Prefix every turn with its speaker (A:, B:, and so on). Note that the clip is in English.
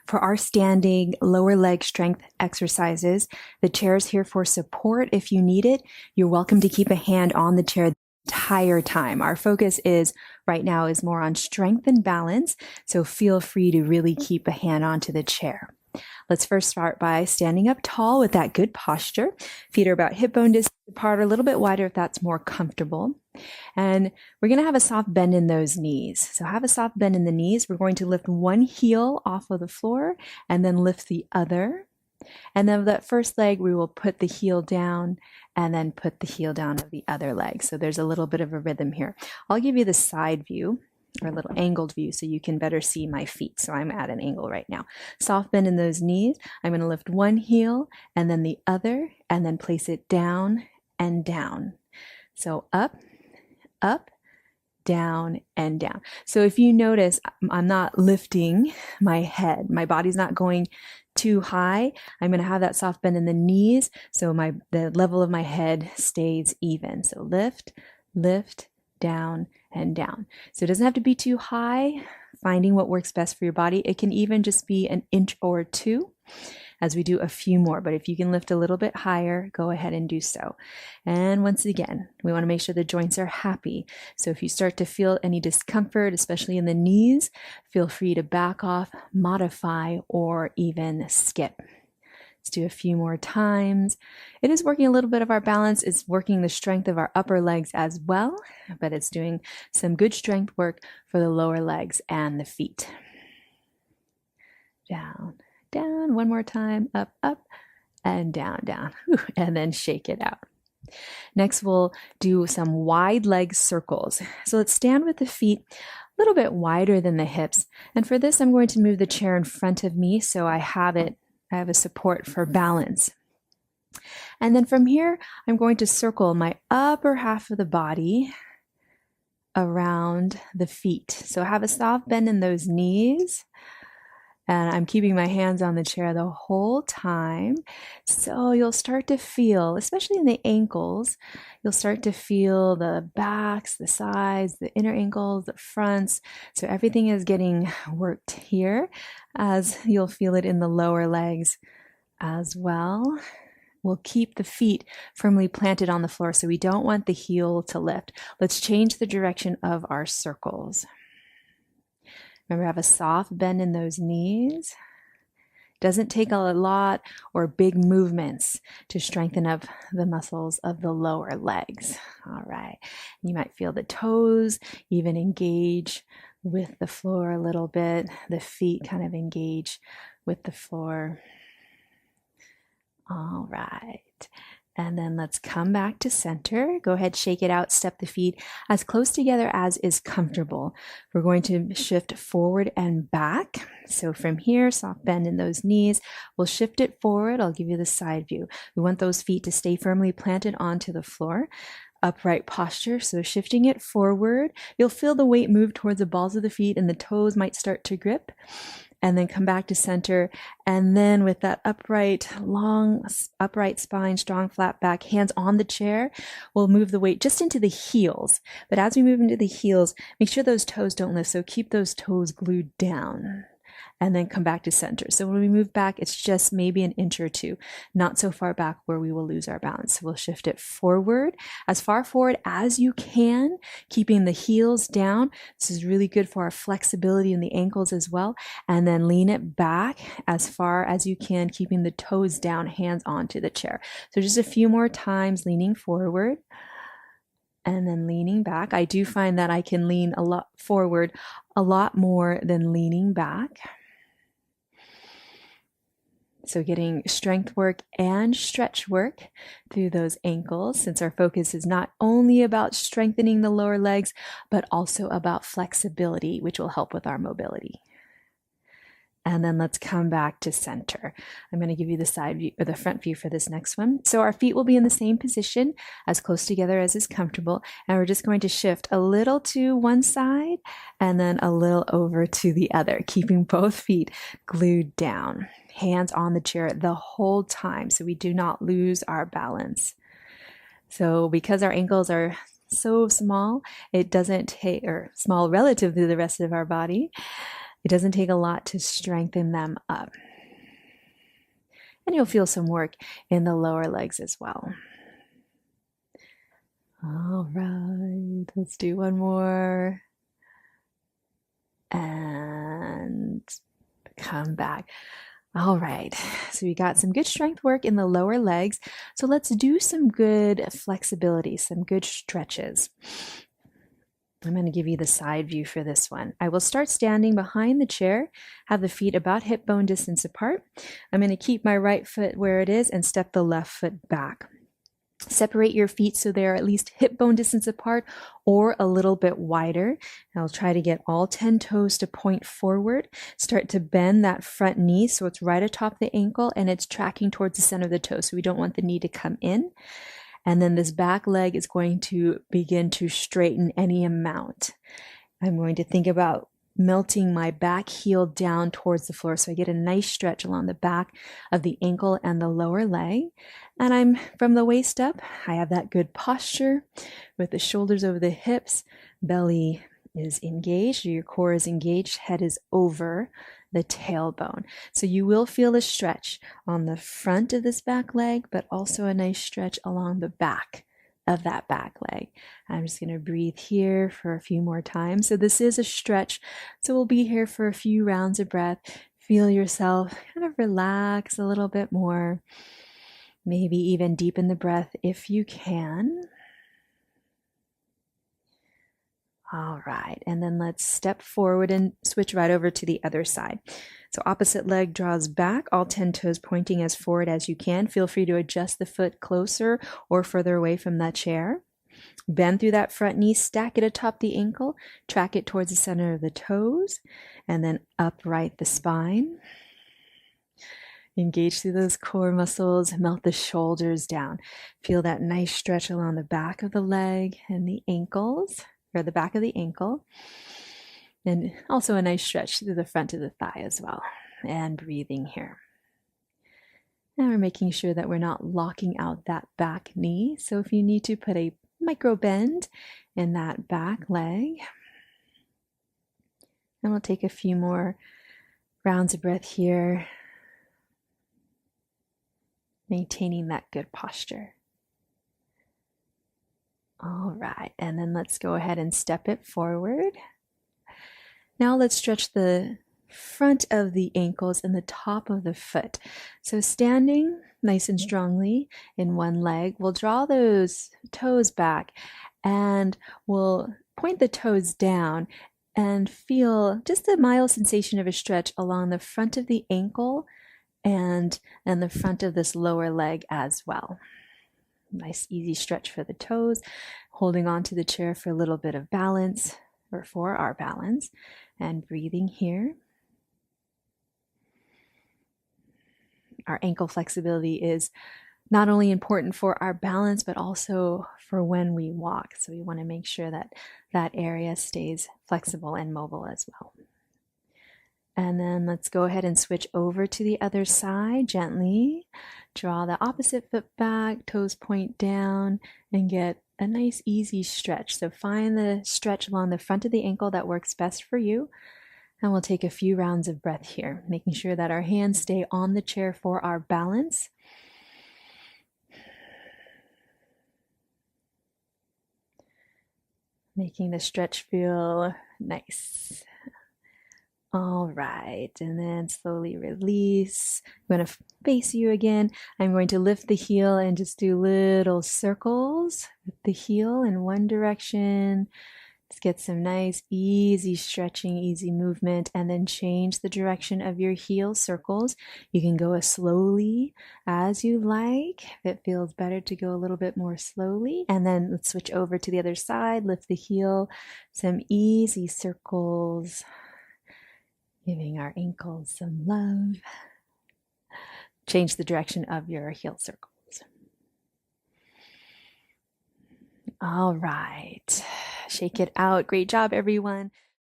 A: For our standing lower leg strength exercises, the chair is here for support if you need it. You're welcome to keep a hand on the chair the entire time. Our focus is right now is more on strength and balance, so feel free to really keep a hand onto the chair. Let's first start by standing up tall with that good posture. Feet are about hip bone distance apart, or a little bit wider if that's more comfortable. And we're going to have a soft bend in those knees. So have a soft bend in the knees. We're going to lift one heel off of the floor and then lift the other. And then that first leg, we will put the heel down and then put the heel down of the other leg. So there's a little bit of a rhythm here. I'll give you the side view, or a little angled view, so you can better see my feet. So I'm at an angle right now. Soft bend in those knees. I'm going to lift one heel and then the other, and then place it down and down. So up, up, down, and down. So if you notice, I'm not lifting my head. My body's not going too high. I'm going to have that soft bend in the knees, so the level of my head stays even. So lift, lift, down, and down. So it doesn't have to be too high, finding what works best for your body. It can even just be an inch or two as we do a few more. But if you can lift a little bit higher, go ahead and do so. And once again, we want to make sure the joints are happy. So if you start to feel any discomfort, especially in the knees, feel free to back off, modify, or even skip. Let's do a few more times. It is working a little bit of our balance. It's working the strength of our upper legs as well, but it's doing some good strength work for the lower legs and the feet. Down, down, one more time, up, up, and down, down, and then shake it out. Next, we'll do some wide leg circles. So let's stand with the feet a little bit wider than the hips. And for this, I'm going to move the chair in front of me so I have a support for balance. And then from here, I'm going to circle my upper half of the body around the feet. So have a soft bend in those knees. And I'm keeping my hands on the chair the whole time. So you'll start to feel, especially in the ankles, you'll start to feel the backs, the sides, the inner ankles, the fronts. So everything is getting worked here, as you'll feel it in the lower legs as well. We'll keep the feet firmly planted on the floor, so we don't want the heel to lift. Let's change the direction of our circles. Remember, have a soft bend in those knees. Doesn't take a lot or big movements to strengthen up the muscles of the lower legs. All right. You might feel the toes even engage with the floor a little bit. The feet kind of engage with the floor. All right. And then let's come back to center. Go ahead, shake it out, step the feet as close together as is comfortable. We're going to shift forward and back. So from here, soft bend in those knees. We'll shift it forward. I'll give you the side view. We want those feet to stay firmly planted onto the floor. Upright posture, so shifting it forward. You'll feel the weight move towards the balls of the feet and the toes might start to grip. And then come back to center. And then with that long, upright spine, strong, flat back, hands on the chair, we'll move the weight just into the heels. But as we move into the heels, make sure those toes don't lift. So keep those toes glued down. And then come back to center. So when we move back, it's just maybe an inch or two, not so far back where we will lose our balance. So we'll shift it forward, as far forward as you can, keeping the heels down. This is really good for our flexibility in the ankles as well. And then lean it back as far as you can, keeping the toes down, hands onto the chair. So just a few more times, leaning forward. And then leaning back. I do find that I can lean a lot forward, a lot more than leaning back. So getting strength work and stretch work through those ankles, since our focus is not only about strengthening the lower legs, but also about flexibility, which will help with our mobility. And then let's come back to center. I'm going to give you the side view or the front view for this next one. So our feet will be in the same position, as close together as is comfortable. And we're just going to shift a little to one side and then a little over to the other, keeping both feet glued down, hands on the chair the whole time, so we do not lose our balance. So because our ankles are so small, it doesn't take, or small relative to the rest of our body, It doesn't take a lot to strengthen them up. And you'll feel some work in the lower legs as well. All right, let's do one more. And come back. All right, so we got some good strength work in the lower legs. So let's do some good flexibility, some good stretches. I'm going to give you the side view for this one. I will start standing behind the chair, have the feet about hip bone distance apart. I'm going to keep my right foot where it is and step the left foot back. Separate your feet so they're at least hip bone distance apart or a little bit wider. I'll try to get all 10 toes to point forward. Start to bend that front knee so it's right atop the ankle and it's tracking towards the center of the toe. So we don't want the knee to come in. And then this back leg is going to begin to straighten any amount. I'm going to think about melting my back heel down towards the floor so I get a nice stretch along the back of the ankle and the lower leg. And I'm from the waist up, I have that good posture with the shoulders over the hips, belly is engaged, your core is engaged, head is over the tailbone. So you will feel a stretch on the front of this back leg, but also a nice stretch along the back of that back leg. I'm just going to breathe here for a few more times. So this is a stretch. So we'll be here for a few rounds of breath. Feel yourself kind of relax a little bit more. Maybe even deepen the breath if you can. All right, and then let's step forward and switch right over to the other side. So opposite leg draws back, all 10 toes pointing as forward as you can. Feel free to adjust the foot closer or further away from that chair. Bend through that front knee, stack it atop the ankle, track it towards the center of the toes, and then upright the spine. Engage through those core muscles, melt the shoulders down. Feel that nice stretch along the back of the leg and the ankles, or the back of the ankle. And also a nice stretch through the front of the thigh as well. And breathing here. And we're making sure that we're not locking out that back knee. So if you need to, put a micro bend in that back leg. And we'll take a few more rounds of breath here, maintaining that good posture. All right, and then let's go ahead and step it forward. Now let's stretch the front of the ankles and the top of the foot. So standing nice and strongly in one leg, we'll draw those toes back and we'll point the toes down and feel just a mild sensation of a stretch along the front of the ankle and the front of this lower leg as well. Nice easy stretch for the toes, holding on to the chair for a little bit of balance, or for our balance, and breathing here. Our ankle flexibility is not only important for our balance, but also for when we walk. So we want to make sure that that area stays flexible and mobile as well. And then let's go ahead and switch over to the other side gently. Draw the opposite foot back, toes point down, and get a nice easy stretch. So find the stretch along the front of the ankle that works best for you. And we'll take a few rounds of breath here, making sure that our hands stay on the chair for our balance. Making the stretch feel nice. All right, and then slowly release. I'm going to face you again. I'm going to lift the heel and just do little circles with the heel in one direction. Just get some nice, easy stretching, easy movement, and then change the direction of your heel circles. You can go as slowly as you like. If it feels better to go a little bit more slowly. And then let's switch over to the other side. Lift the heel, some easy circles. Giving our ankles some love. Change the direction of your heel circles. All right. Shake it out. Great job, everyone.